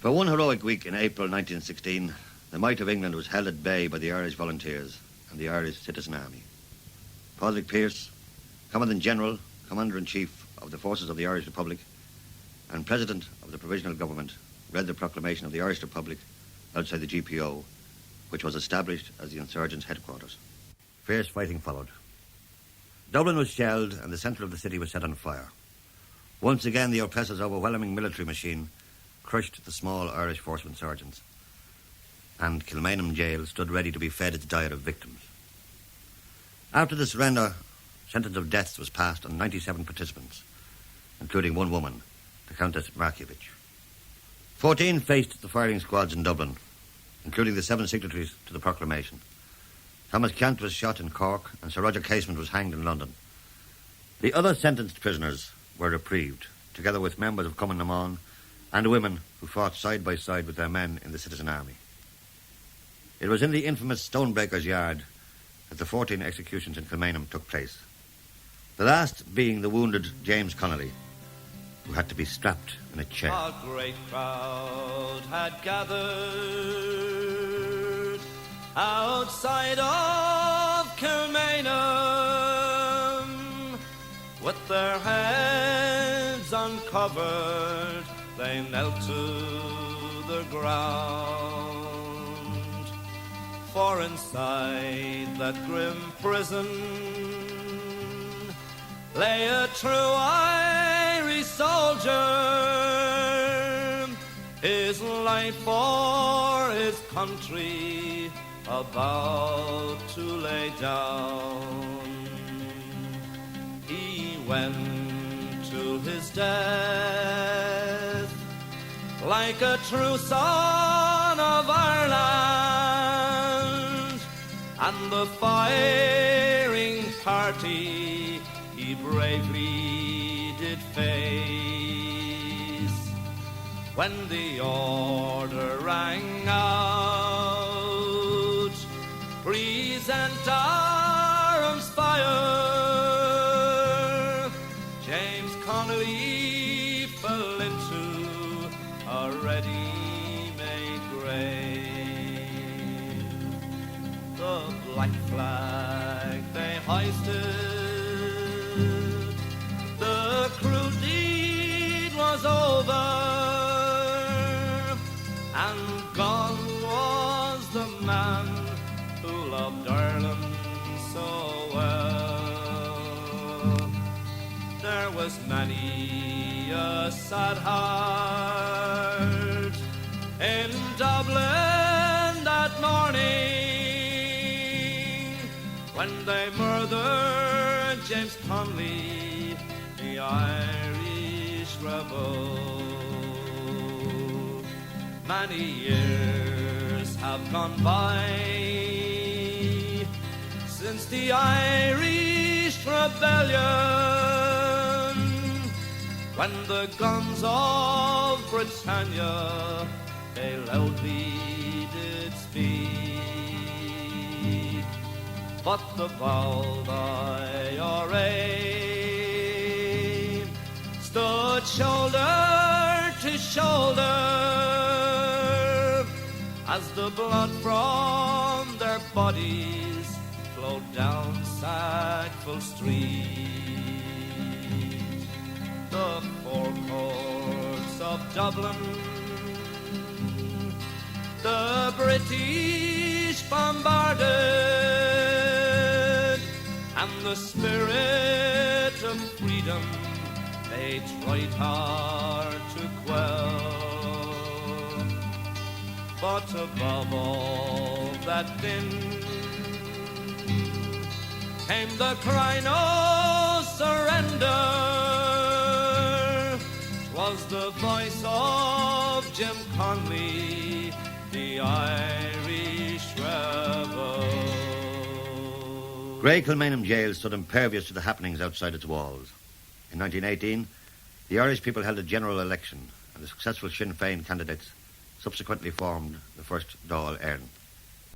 For one heroic week in April 1916, the might of England was held at bay by the Irish Volunteers and the Irish Citizen Army. Padraig Pearse, Commandant-General, Commander-in-Chief of the Forces of the Irish Republic, and President of the Provisional Government, read the proclamation of the Irish Republic outside the GPO, which was established as the insurgents' headquarters. Fierce fighting followed. Dublin was shelled and the centre of the city was set on fire. Once again, the oppressors' overwhelming military machine crushed the small Irish force of insurgents, and Kilmianham jail stood ready to be fed its diet of victims. After the surrender, sentence of death was passed on 97 participants, including one woman, the Countess Markievicz. 14 faced the firing squads in Dublin, including the 7 signatories to the proclamation. Thomas Kent was shot in Cork and Sir Roger Casement was hanged in London. The other sentenced prisoners were reprieved, together with members of Cumann na mBan and women who fought side by side with their men in the Citizen Army. It was in the infamous Stonebreaker's Yard that the 14 executions in Kilmianham took place, the last being the wounded James Connolly, who had to be strapped in a chair. A great crowd had gathered outside of Kilmianham, with their heads uncovered, they knelt to the ground. For inside that grim prison lay a true Irish soldier, his life for his country about to lay down. He went to his death like a true son of Ireland, and the firing party he bravely did face. When the order rang out, present arms fire, James Connolly fell into a ready-made grave. The black flag they hoisted, the cruel deed was over, and gone was the man who loved Ireland so well. There was many a sad heart in Dublin that morning when they murdered James Connolly, the Irish rebel. Many years have gone by since the Irish rebellion, when the guns of Britannia they loudly did speak. But the bold IRA stood shoulder to shoulder as the blood from their bodies flowed down Sackville Street. The four courts of Dublin the British bombarded, and the spirit of freedom they tried hard to quell. But above all that din came the cry, no surrender. 'Twas the voice of Jim Connolly, the Irish rebel. Grey Kilmianham jail stood impervious to the happenings outside its walls. In 1918, the Irish people held a general election, and the successful Sinn Féin candidates subsequently formed the first Dáil Éireann.